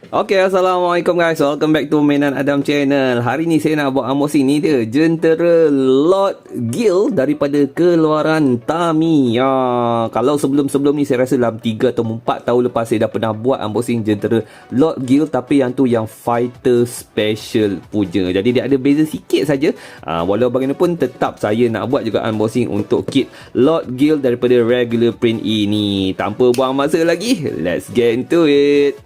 Okay, Assalamualaikum guys. Welcome back to Mainan Adam Channel. Hari ni saya nak buat unboxing ni dia. Jentera Lord Gil daripada keluaran Tamiya. Kalau sebelum-sebelum ni saya rasa dalam 3 atau 4 tahun lepas saya dah pernah buat unboxing Jentera Lord Gil. Tapi yang tu yang Fighter Special punya. Jadi dia ada beza sikit saja. Walau bagaimanapun tetap saya nak buat juga unboxing untuk kit Lord Gil daripada regular print ini. Tanpa buang masa lagi, let's get into it.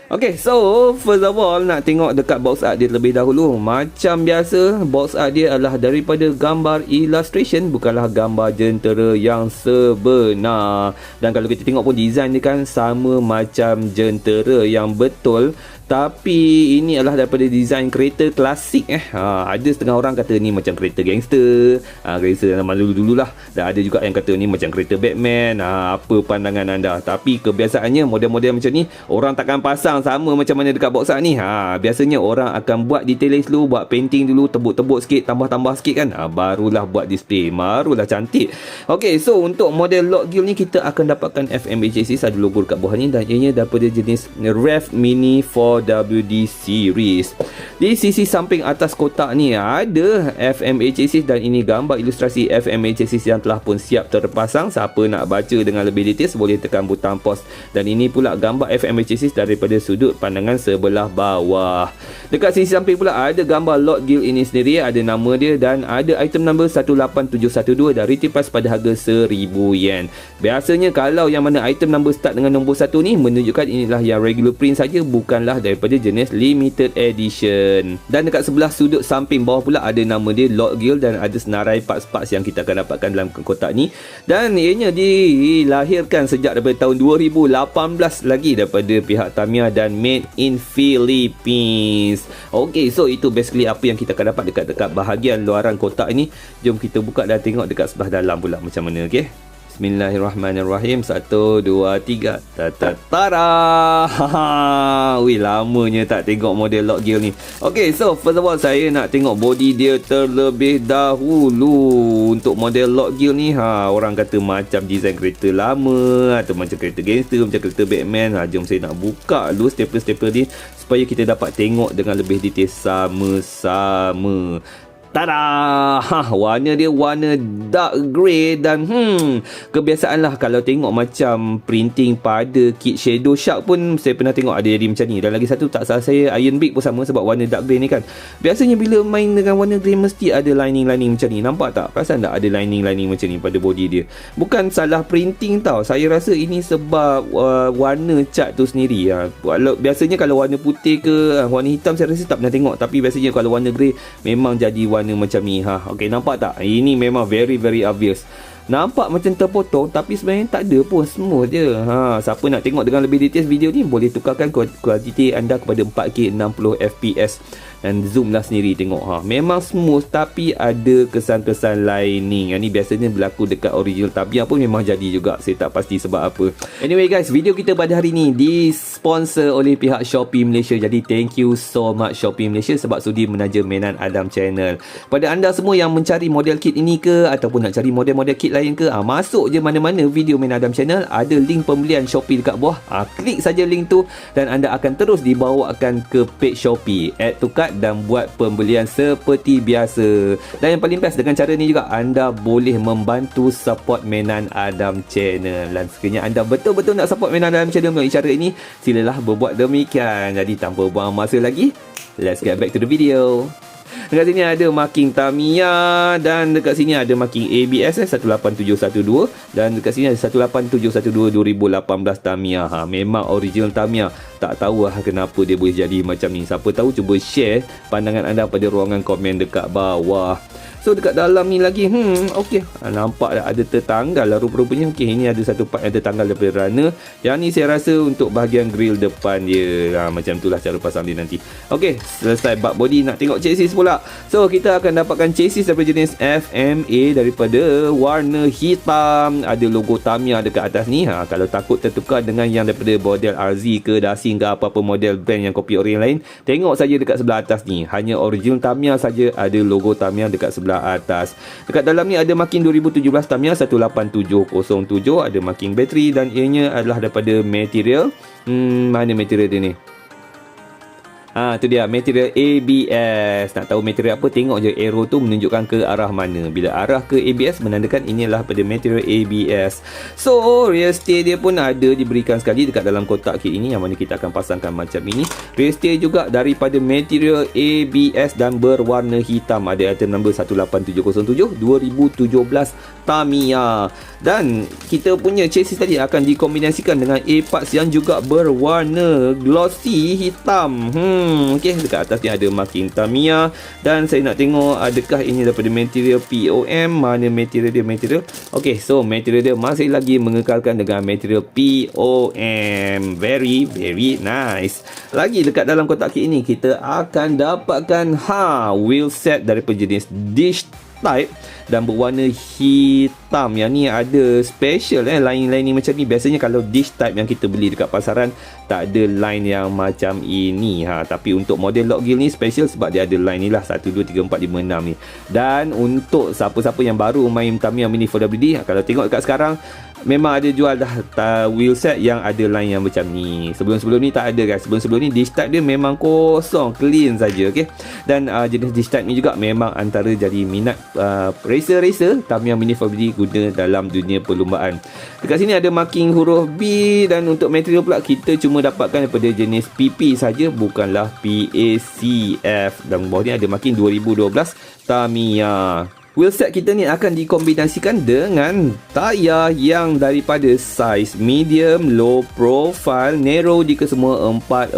Okay, so first of all nak tengok dekat box art dia terlebih dahulu. Macam biasa, box art dia adalah daripada gambar illustration, bukanlah gambar jentera yang sebenar. Dan kalau kita tengok pun design dia kan sama macam jentera yang betul. Tapi ini adalah daripada design kereta klasik ada setengah orang kata ni macam kereta gangster, gangster zaman dulu-dulu lah. Dan ada juga yang kata ni macam kereta Batman. Apa pandangan anda? Tapi kebiasaannya model-model macam ni orang takkan pasang sama macam mana dekat box art ni. Biasanya orang akan buat detailing dulu, buat painting dulu, tebuk-tebuk sikit, tambah-tambah sikit kan. Barulah buat display, barulah cantik. Okay, so untuk model Lord Gil ni kita akan dapatkan FMHSC, ada logo dekat bawah ni, dan ianya daripada jenis Rev Mini 4WD series. Di sisi samping atas kotak ni ada FMHSC dan ini gambar ilustrasi FMHSC yang telah pun siap terpasang. Siapa nak baca dengan lebih details boleh tekan butang pause. Dan ini pula gambar FMHSC daripada sudut pandangan sebelah bawah. Dekat sisi samping pula ada gambar Lord Gil ini sendiri, ada nama dia dan ada item number 18712 dan retail price pada harga RM1000. Biasanya kalau yang mana item number start dengan nombor 1 ni menunjukkan inilah yang regular print saja, bukanlah daripada jenis limited edition. Dan dekat sebelah sudut samping bawah pula ada nama dia Lord Gil dan ada senarai parts-parts yang kita akan dapatkan dalam kotak ni. Dan ianya dilahirkan sejak daripada tahun 2018 lagi daripada pihak Tamiya dan made in Philippines. Okay, so itu basically apa yang kita akan dapat dekat bahagian luaran kotak ini. Jom kita buka dan tengok dekat sebelah dalam pula macam mana. Okay, Bismillahirrahmanirrahim. 1, 2, 3. Tara. Wih, lamanya tak tengok model Lord Gil ni. Okay, so first of all saya nak tengok body dia terlebih dahulu. Untuk model Lord Gil ni orang kata macam design kereta lama atau macam kereta gangster, macam kereta Batman. Jom saya nak buka dulu stapler-stapler ni supaya kita dapat tengok dengan lebih detail sama-sama. Tada! Warna dia warna dark grey dan kebiasaanlah kalau tengok macam printing pada kit Shadow Shark pun saya pernah tengok ada jadi macam ni. Dan lagi satu tak salah saya Iron Beak pun sama sebab warna dark grey ni kan. Biasanya bila main dengan warna grey mesti ada lining-lining macam ni. Nampak tak? Perasan tak ada lining-lining macam ni pada body dia? Bukan salah printing tau. Saya rasa ini sebab warna cat tu sendiri. Biasanya kalau warna putih ke warna hitam saya rasa tak pernah tengok. Tapi biasanya kalau warna grey memang jadi warna macam ni. Okey, nampak tak? Ini memang very obvious. Nampak macam terpotong tapi sebenarnya tak ada pun, smooth je. Siapa nak tengok dengan lebih details video ni boleh tukarkan kualiti anda kepada 4K 60 FPS dan zoom lah sendiri tengok. Memang smooth tapi ada kesan-kesan lining. Yang ni biasanya berlaku dekat original Tamiya pun memang jadi juga. Saya tak pasti sebab apa. Anyway guys, video kita pada hari ni disponsor oleh pihak Shopee Malaysia. Jadi thank you so much Shopee Malaysia sebab sudi menaja Mainan Adam Channel. Pada anda semua yang mencari model kit ini ke ataupun nak cari model-model kit lain ke, masuk je mana-mana video Mainan Adam Channel, ada link pembelian Shopee dekat bawah. Klik saja link tu dan anda akan terus dibawakan ke page Shopee, add to cart dan buat pembelian seperti biasa. Dan yang paling best dengan cara ni juga anda boleh membantu support Mainan Adam Channel. Dan sekiranya anda betul-betul nak support Mainan Adam Channel melalui cara ini, silalah berbuat demikian. Jadi tanpa buang masa lagi, let's get back to the video. Dekat sini ada marking Tamiya dan dekat sini ada marking ABS 18712 dan dekat sini ada 18712 2018 Tamiya. Memang original Tamiya. Tak tahu kenapa dia boleh jadi macam ni. Siapa tahu cuba share pandangan anda pada ruangan komen dekat bawah. So dekat dalam ni lagi okey, nampak ada tertanggal lah rupa-rupanya. Okey, ini ada satu part yang tertanggal daripada runner. Yang ni saya rasa untuk bahagian grill depan dia. Macam itulah cara pasang dia nanti. Okey, selesai bab body, nak tengok chassis pula. So kita akan dapatkan chassis daripada jenis FMA daripada warna hitam. Ada logo Tamiya dekat atas ni. Kalau takut tertukar dengan yang daripada model RZ ke Dasing ke apa-apa model brand yang kopi ori lain, tengok saja dekat sebelah atas ni. Hanya original Tamiya saja ada logo Tamiya dekat sebelah atas. Dekat dalam ni ada marking 2017 Tamiya 18707, ada marking bateri dan ianya adalah daripada material mana material dia ni? Tu dia material ABS. Nak tahu material apa, tengok je arrow tu menunjukkan ke arah mana. Bila arah ke ABS menandakan inilah pada material ABS. So rear stay dia pun ada diberikan sekali dekat dalam kotak kit ini, yang mana kita akan pasangkan macam ini. Rear stay juga daripada material ABS dan berwarna hitam. Ada item number 18707 2017 Tamiya. Dan kita punya chassis tadi akan dikombinasikan dengan A-parts yang juga berwarna glossy hitam. Okey, dekat atas ni ada marking Tamiya. Dan saya nak tengok adakah ini daripada material POM. Mana material dia, material. Okey, so material dia masih lagi mengekalkan dengan material POM. Very nice. Lagi dekat dalam kotak kit ini kita akan dapatkan wheel set daripada jenis dish type dan berwarna hitam. Yang ni ada special line-line macam ni. Biasanya kalau dish type yang kita beli dekat pasaran tak ada line yang macam ini. Tapi untuk model log gill ni special sebab dia ada line ni lah, 1, 2, 3, 4, 5, 6 ni. Dan untuk siapa-siapa yang baru main Tamiya Mini 4WD, kalau tengok dekat sekarang memang ada jual dah wheel set yang ada line yang macam ni. Sebelum-sebelum ni tak ada guys. Sebelum-sebelum ni dish type dia memang kosong, clean saja. Okay? Dan jenis dish type ni juga memang antara jadi minat racer-racer Tamiya Mini 4WD guna dalam dunia perlumbaan. Dekat sini ada marking huruf B. Dan untuk material pula kita cuma dapatkan daripada jenis PP saja, bukanlah PACF. Dan bawah ni ada marking 2012 Tamiya. Wheelset kita ni akan dikombinasikan dengan tayar yang daripada saiz medium, low profile, narrow di kesemua 4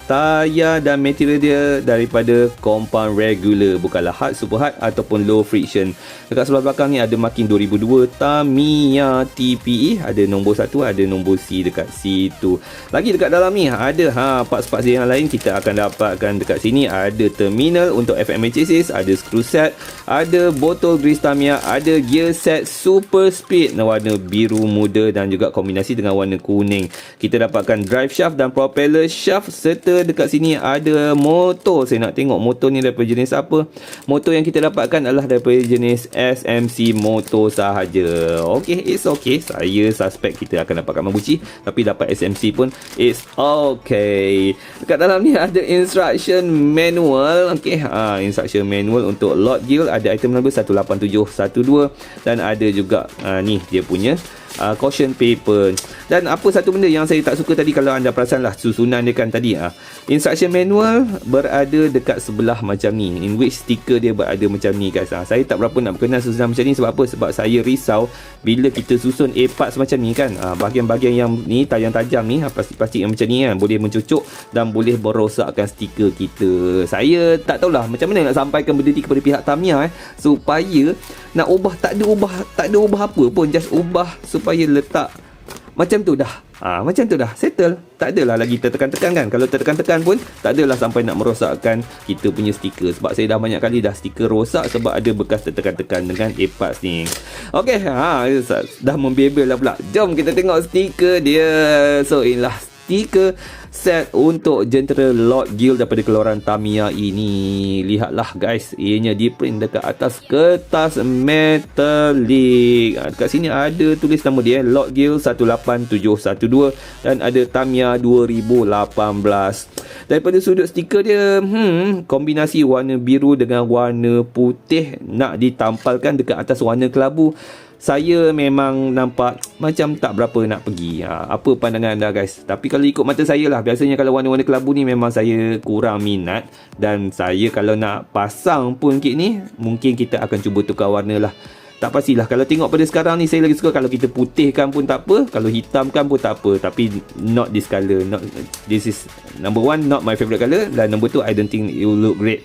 tayar, dan material dia daripada compound regular, bukanlah hard, super hard ataupun low friction. Dekat sebelah belakang ni ada marking 2002 Tamiya TPE, ada nombor 1, ada nombor C dekat situ. Lagi dekat dalam ni ada parts-parts yang lain kita akan dapatkan dekat sini. Ada terminal untuk FMA chassis, ada screw set, ada botol grease Tamiya, ada gear set super speed warna biru muda dan juga kombinasi dengan warna kuning. Kita dapatkan drive shaft dan propeller shaft, serta dekat sini ada motor. Saya nak tengok motor ni daripada jenis apa. Motor yang kita dapatkan adalah daripada jenis SMC motor sahaja. Okay, it's okay. Saya suspect kita akan dapatkan Mabuchi, tapi dapat SMC pun it's okay. Dekat dalam ni ada instruction manual. Okay, instruction manual untuk lock gill, ada item number 18712, dan ada juga ni dia punya caution paper. Dan apa satu benda yang saya tak suka tadi, kalau anda perasan lah susunan dia kan tadi, instruction manual berada dekat sebelah macam ni, in which stiker dia berada macam ni guys. Saya tak berapa nak berkenan susunan macam ni. Sebab apa? Sebab saya risau bila kita susun A-parts macam ni kan, bahagian-bahagian yang ni tajam-tajam ni, plastik-plastik yang macam ni kan, boleh mencucuk dan boleh merosakkan stiker kita. Saya tak tahulah macam mana nak sampaikan benda ni kepada pihak Tamiya supaya nak ubah, tak ada ubah apa pun, just ubah supaya letak macam tu dah. Macam tu dah settle. Tak adalah lagi tertekan-tekan kan. Kalau tertekan-tekan pun tak adalah sampai nak merosakkan kita punya stiker. Sebab saya dah banyak kali dah stiker rosak sebab ada bekas tertekan-tekan dengan A-parts ni. Okey, dah membebel lah pula. Jom kita tengok stiker dia. So inilah stiker set untuk jentera lock gill daripada keluaran Tamiya ini. Lihatlah guys, ianya di print dekat atas kertas metalik. Dekat sini ada tulis nama dia, lock gill 18712, dan ada Tamiya 2018. Daripada sudut stiker dia, kombinasi warna biru dengan warna putih nak ditampalkan dekat atas warna kelabu. Saya memang nampak macam tak berapa nak pergi. Apa pandangan anda guys? Tapi kalau ikut mata saya lah, biasanya kalau warna-warna kelabu ni memang saya kurang minat. Dan saya kalau nak pasang pun kit ni, mungkin kita akan cuba tukar warna lah. Tak pastilah. Kalau tengok pada sekarang ni, saya lagi suka kalau kita putihkan pun tak apa, kalau hitamkan pun tak apa. Tapi not this colour. This is number one, not my favourite colour. Dan number two, I don't think it will look great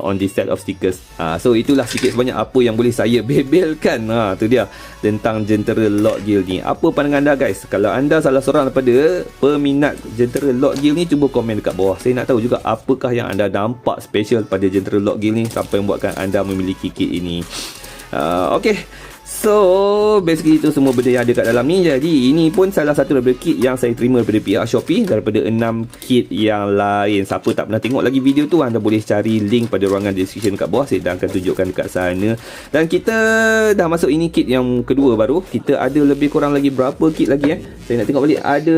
on this set of stickers. So itulah sikit sebanyak apa yang boleh saya bebelkan. Tu dia tentang jentera lock gill ni. Apa pandangan anda guys? Kalau anda salah seorang daripada peminat jentera lock gill ni, cuba komen dekat bawah. Saya nak tahu juga apakah yang anda nampak special pada jentera lock gill ni sampai membuatkan anda memiliki kit ini. Okay, So basically itu semua benda yang ada kat dalam ni. Jadi ini pun salah satu daripada kit yang saya terima daripada pihak Shopee, daripada 6 kit yang lain. Siapa tak pernah tengok lagi video tu, anda boleh cari link pada ruangan description kat bawah. Saya dah akan tunjukkan dekat sana. Dan kita dah masuk, ini kit yang kedua baru. Kita ada lebih kurang lagi berapa kit lagi saya nak tengok balik. Ada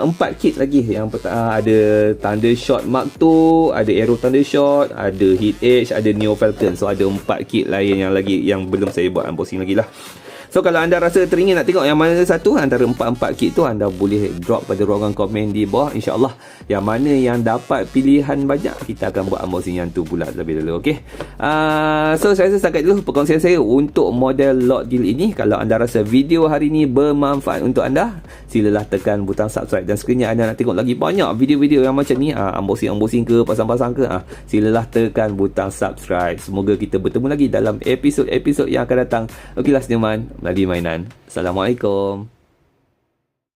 4 kit lagi. Yang ada Thundershot Mark 2, ada Aero Thundershot, ada Hit Edge, ada Neo Falcon. So ada 4 kit lain yang lagi yang belum saya buat unboxing lagi lah. So kalau anda rasa teringin nak tengok yang mana satu antara 4 kit tu, anda boleh drop pada ruangan komen di bawah. InsyaAllah yang mana yang dapat pilihan banyak, kita akan buat unboxing yang tu pula lebih dulu. Okay, so saya rasa setakat dulu perkongsian saya untuk model Lord Gill ini. Kalau anda rasa video hari ini bermanfaat untuk anda, silalah tekan butang subscribe. Dan sekiranya anda nak tengok lagi banyak video-video yang macam ni, unboxing ke, pasang-pasang ke, silalah tekan butang subscribe. Semoga kita bertemu lagi dalam episod-episod yang akan datang. Okeylah senyuman melalui mainan. Assalamualaikum.